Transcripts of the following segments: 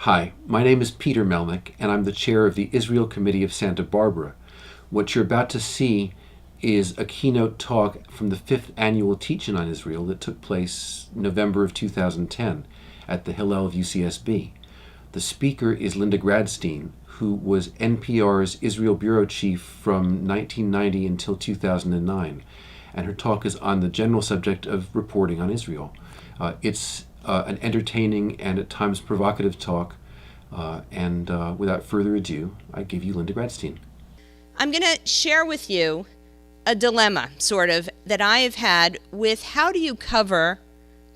Hi, my name is Peter Melnick, and I'm the chair of the Israel Committee of Santa Barbara. What you're about to see is a keynote talk from the 5th annual Teach-In on Israel that took place November of 2010 at the Hillel of ICSB. The speaker is Linda Gradstein, who was NPR's Israel bureau chief from 1990 until 2009, and her talk is on the general subject of reporting on Israel. It's an entertaining and at times provocative talk, and without further ado, I give you Linda Gradstein. I'm going to share with you a dilemma, sort of, that I have had with how do you cover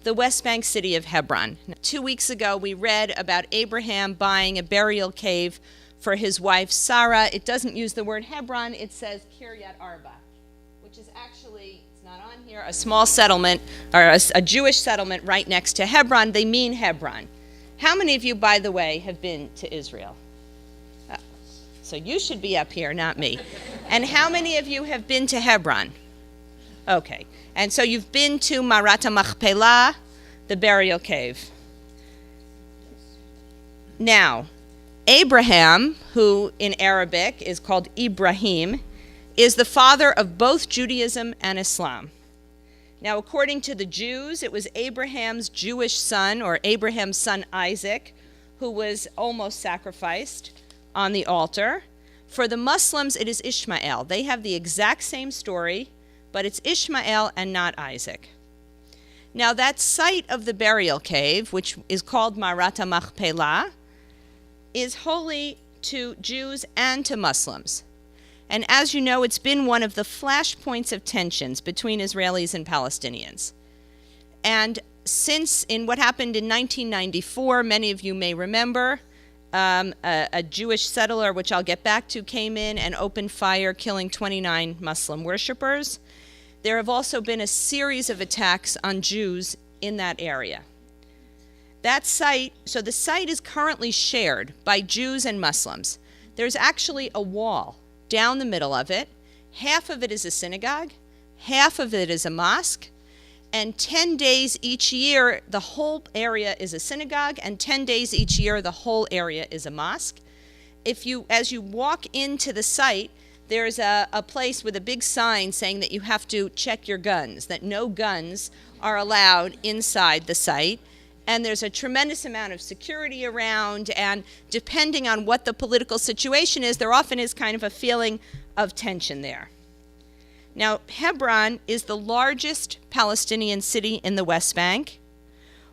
the West Bank city of Hebron. 2 weeks ago, we read about Abraham buying a burial cave for his wife Sarah. It doesn't use the word Hebron, it says Kiryat Arba, which is actually, it's not on here, a small settlement, or a Jewish settlement right next to Hebron. They mean Hebron. How many of you, by the way, have been to Israel? So you should be up here, not me. And how many of you have been to Hebron? Okay. And so you've been to Marat HaMachpelah, the burial cave. Now, Abraham, who in Arabic is called Ibrahim, is the father of both Judaism and Islam. Now, according to the Jews, it was Abraham's Jewish son, or Abraham's son Isaac, who was almost sacrificed on the altar. For the Muslims, it is Ishmael. They have the exact same story, but it's Ishmael and not Isaac. Now, that site of the burial cave, which is called Marat HaMachpelah, is holy to Jews and to Muslims. And as you know, it's been one of the flashpoints of tensions between Israelis and Palestinians. And since in what happened in 1994, many of you may remember, a Jewish settler, which I'll get back to, came in and opened fire, killing 29 Muslim worshippers. There have also been a series of attacks on Jews in that area. That site, so the site is currently shared by Jews and Muslims. There's actually a wall down the middle of it. Half of it is a synagogue, half of it is a mosque, and 10 days each year, the whole area is a synagogue, and 10 days each year, the whole area is a mosque. As you walk into the site, there's a place with a big sign saying that you have to check your guns, that no guns are allowed inside the site. And there's a tremendous amount of security around, and depending on what the political situation is, there often is kind of a feeling of tension there. Now, Hebron is the largest Palestinian city in the West Bank,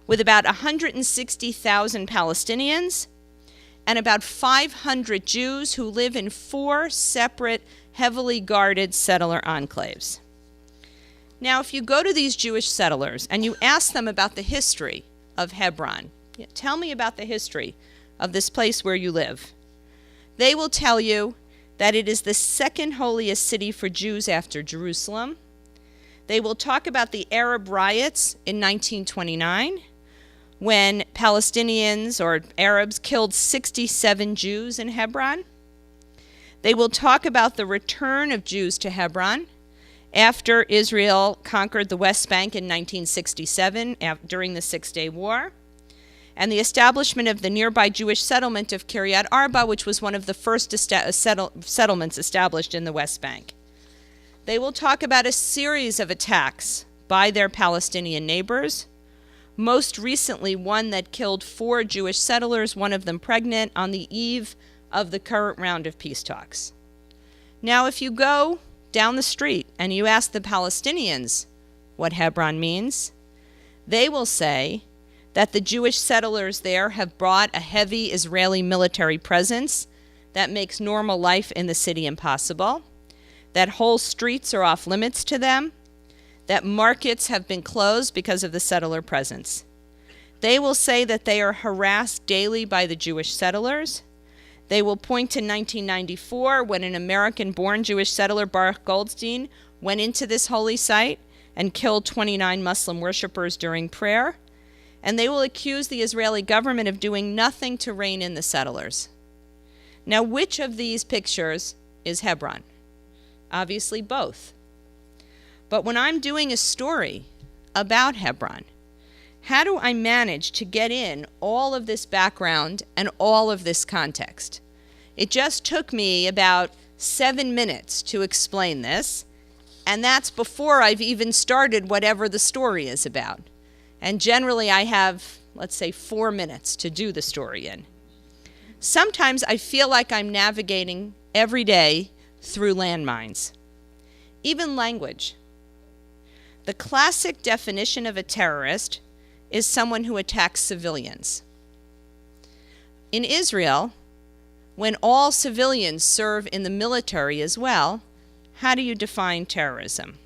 with about 160,000 Palestinians and about 500 Jews who live in 4 separate, heavily guarded settler enclaves. Now, if you go to these Jewish settlers and you ask them about the history of Hebron, tell me about the history of this place where you live, they will tell you that it is the second holiest city for Jews after Jerusalem. They will talk about the Arab riots in 1929, when Palestinians or Arabs killed 67 Jews in Hebron. They will talk about the return of Jews to Hebron after Israel conquered the West Bank in 1967 during the Six-Day War, and the establishment of the nearby Jewish settlement of Kiryat Arba, which was one of the first settlements established in the West Bank. They will talk about a series of attacks by their Palestinian neighbors, most recently one that killed 4 Jewish settlers, one of them pregnant, on the eve of the current round of peace talks. Now, if you go down the street and you ask the Palestinians what Hebron means, they will say that the Jewish settlers there have brought a heavy Israeli military presence that makes normal life in the city impossible, that whole streets are off limits to them, that markets have been closed because of the settler presence. They will say that they are harassed daily by the Jewish settlers. They will point to 1994, when an American-born Jewish settler, Baruch Goldstein, went into this holy site and killed 29 Muslim worshippers during prayer. And they will accuse the Israeli government of doing nothing to rein in the settlers. Now, which of these pictures is Hebron? Obviously, both. But when I'm doing a story about Hebron, How do I manage to get in all of this background and all of this context? It just took me about 7 minutes to explain this, and that's before I've even started whatever the story is about. And generally I have, let's say, 4 minutes to do the story in. Sometimes I feel like I'm navigating every day through landmines. Even language. The classic definition of a terrorist is someone who attacks civilians. In Israel, when all civilians serve in the military as well, how do you define terrorism?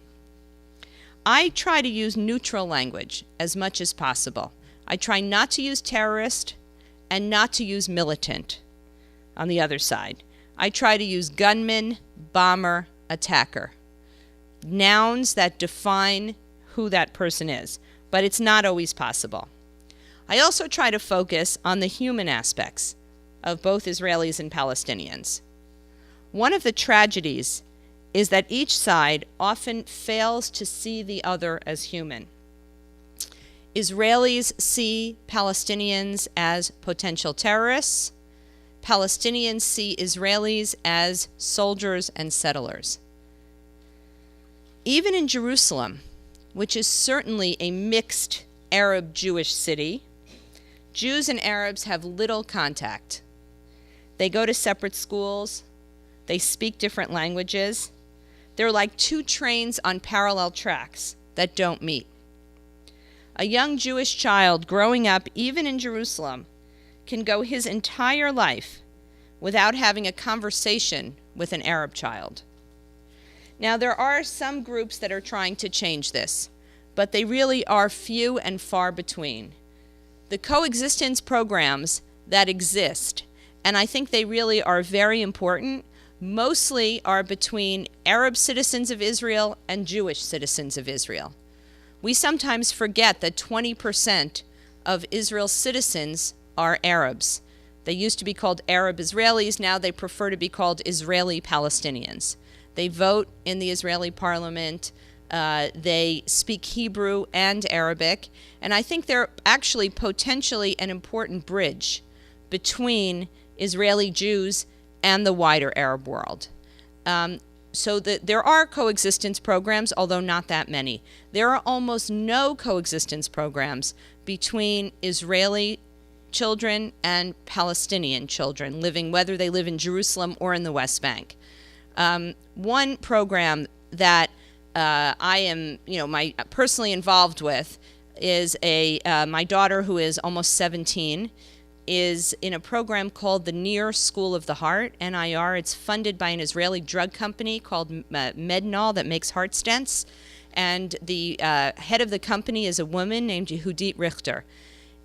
I try to use neutral language as much as possible. I try not to use terrorist and not to use militant on the other side. I try to use gunman, bomber, attacker. Nouns that define who that person is, but it's not always possible. I also try to focus on the human aspects of both Israelis and Palestinians. One of the tragedies is that each side often fails to see the other as human. Israelis see Palestinians as potential terrorists. Palestinians see Israelis as soldiers and settlers. Even in Jerusalem, which is certainly a mixed Arab-Jewish city, Jews and Arabs have little contact. They go to separate schools. They speak different languages. They're like two trains on parallel tracks that don't meet. A young Jewish child growing up, even in Jerusalem, can go his entire life without having a conversation with an Arab child. Now, there are some groups that are trying to change this, but they really are few and far between. The coexistence programs that exist, and I think they really are very important, mostly are between Arab citizens of Israel and Jewish citizens of Israel. We sometimes forget that 20% of Israel's citizens are Arabs. They used to be called Arab Israelis. Now they prefer to be called Israeli Palestinians. They vote in the Israeli parliament. They speak Hebrew and Arabic. And I think they're actually potentially an important bridge between Israeli Jews and the wider Arab world. So there are coexistence programs, although not that many. There are almost no coexistence programs between Israeli children and Palestinian children living, whether they live in Jerusalem or in the West Bank. One program that I am, personally involved with is my daughter, who is almost 17, is in a program called the NIR School of the Heart, NIR. It's funded by an Israeli drug company called Mednol that makes heart stents. And the head of the company is a woman named Yehudit Richter.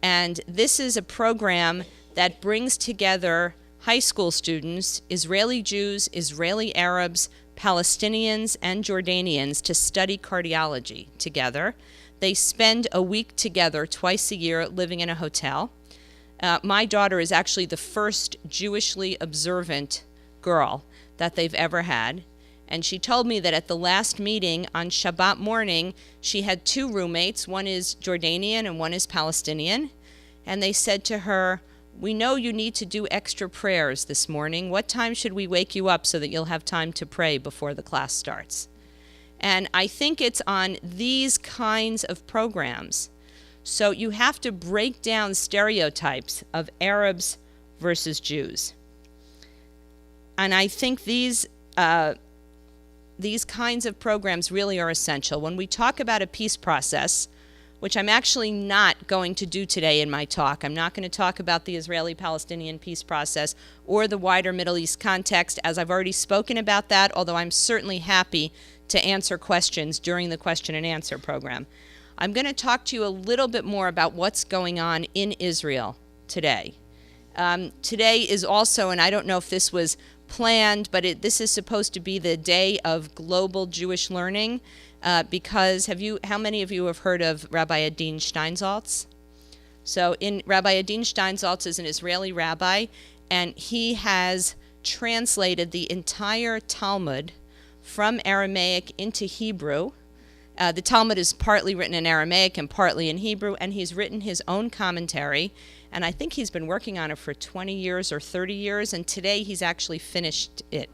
And this is a program that brings together high school students, Israeli Jews, Israeli Arabs, Palestinians, and Jordanians to study cardiology together. They spend a week together twice a year living in a hotel. My daughter is actually the first Jewishly observant girl that they've ever had. And she told me that at the last meeting on Shabbat morning, she had two roommates. One is Jordanian and one is Palestinian. And they said to her, "We know you need to do extra prayers this morning. What time should we wake you up so that you'll have time to pray before the class starts?" And I think it's on these kinds of programs. So you have to break down stereotypes of Arabs versus Jews. And I think these kinds of programs really are essential. When we talk about a peace process, which I'm actually not going to do today in my talk, I'm not going to talk about the Israeli-Palestinian peace process or the wider Middle East context, as I've already spoken about that, although I'm certainly happy to answer questions during the question and answer program. I'm going to talk to you a little bit more about what's going on in Israel today. Today is also, and I don't know if this was planned, but this is supposed to be the day of global Jewish learning, because how many of you have heard of Rabbi Adin Steinsaltz? So Rabbi Adin Steinsaltz is an Israeli rabbi, and he has translated the entire Talmud from Aramaic into Hebrew, The Talmud is partly written in Aramaic and partly in Hebrew, and he's written his own commentary, and I think he's been working on it for 20 years or 30 years, and today he's actually finished it.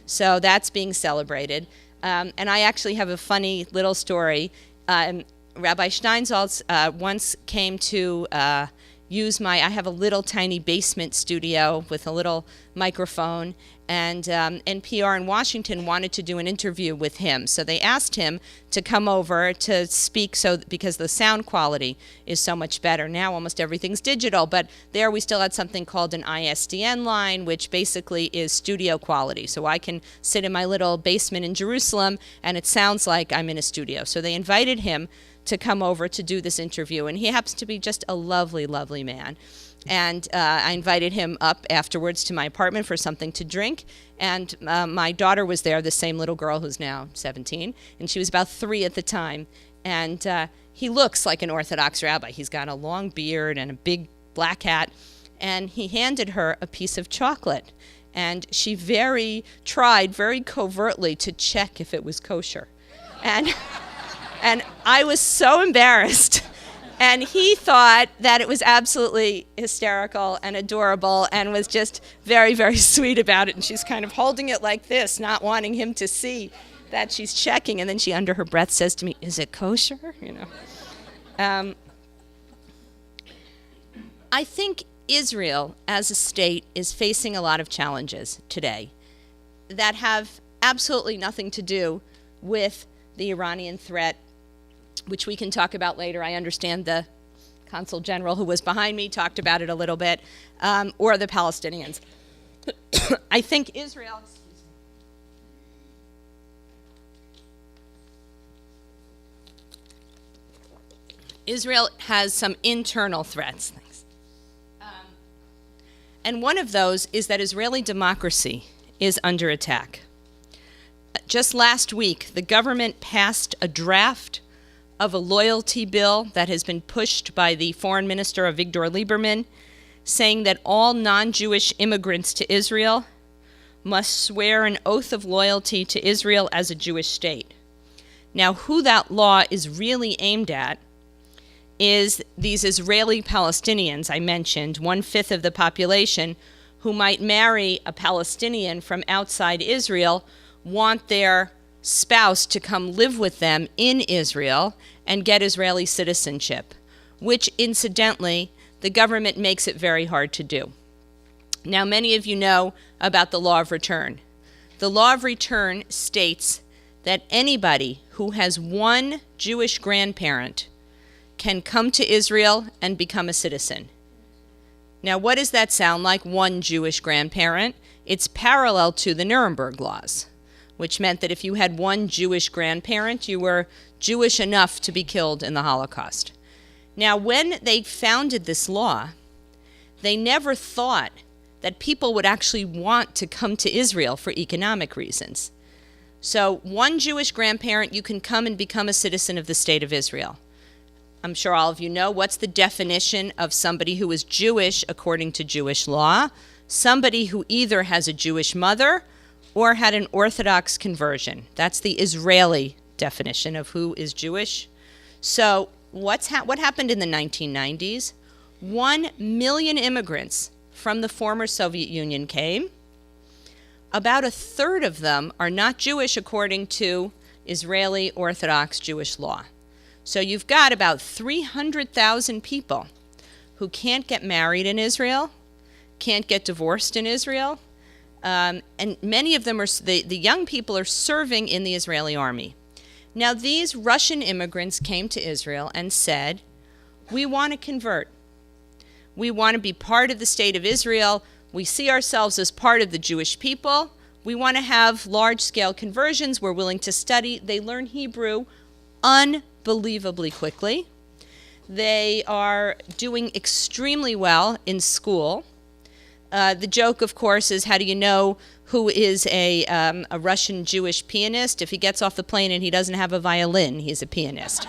So that's being celebrated. And I actually have a funny little story. Rabbi Steinsaltz once came to I have a little tiny basement studio with a little microphone, and NPR in Washington wanted to do an interview with him. So they asked him to come over to speak because the sound quality is so much better. Now almost everything's digital, but there we still had something called an ISDN line, which basically is studio quality. So I can sit in my little basement in Jerusalem, and it sounds like I'm in a studio. So they invited him to come over to do this interview, and he happens to be just a lovely, lovely man. And I invited him up afterwards to my apartment for something to drink, and my daughter was there, the same little girl who's now 17, and she was about 3 at the time, and he looks like an Orthodox rabbi. He's got a long beard and a big black hat, and he handed her a piece of chocolate, and she tried very covertly to check if it was kosher. And I was so embarrassed. And he thought that it was absolutely hysterical and adorable and was just very, very sweet about it. And she's kind of holding it like this, not wanting him to see that she's checking. And then she, under her breath, says to me, "Is it kosher?" I think Israel as a state is facing a lot of challenges today that have absolutely nothing to do with the Iranian threat, which we can talk about later. I understand the consul general who was behind me talked about it a little bit, or the Palestinians. I think Israel has some internal threats. And one of those is that Israeli democracy is under attack. Just last week, the government passed a draft of a loyalty bill that has been pushed by the foreign minister Avigdor Lieberman, saying that all non-Jewish immigrants to Israel must swear an oath of loyalty to Israel as a Jewish state. Now, who that law is really aimed at is these Israeli Palestinians I mentioned, 1/5 of the population, who might marry a Palestinian from outside Israel, want their spouse to come live with them in Israel and get Israeli citizenship, which incidentally, the government makes it very hard to do. Now, many of you know about the law of return. The law of return states that anybody who has one Jewish grandparent can come to Israel and become a citizen. Now, what does that sound like, one Jewish grandparent? It's parallel to the Nuremberg laws, which meant that if you had one Jewish grandparent, you were Jewish enough to be killed in the Holocaust. Now, when they founded this law, they never thought that people would actually want to come to Israel for economic reasons. So, one Jewish grandparent, you can come and become a citizen of the state of Israel. I'm sure all of you know, what's the definition of somebody who is Jewish according to Jewish law? Somebody who either has a Jewish mother or had an Orthodox conversion. That's the Israeli definition of who is Jewish. So what happened in the 1990s? 1 million immigrants from the former Soviet Union came. About 1/3 of them are not Jewish according to Israeli Orthodox Jewish law. So you've got about 300,000 people who can't get married in Israel, can't get divorced in Israel, and many of them the young people are serving in the Israeli army. Now, these Russian immigrants came to Israel and said, "We want to convert. We want to be part of the state of Israel. We see ourselves as part of the Jewish people. We want to have large-scale conversions. We're willing to study." They learn Hebrew unbelievably quickly. They are doing extremely well in school. The joke, of course, is how do you know who is a Russian Jewish pianist? If he gets off the plane and he doesn't have a violin, he's a pianist.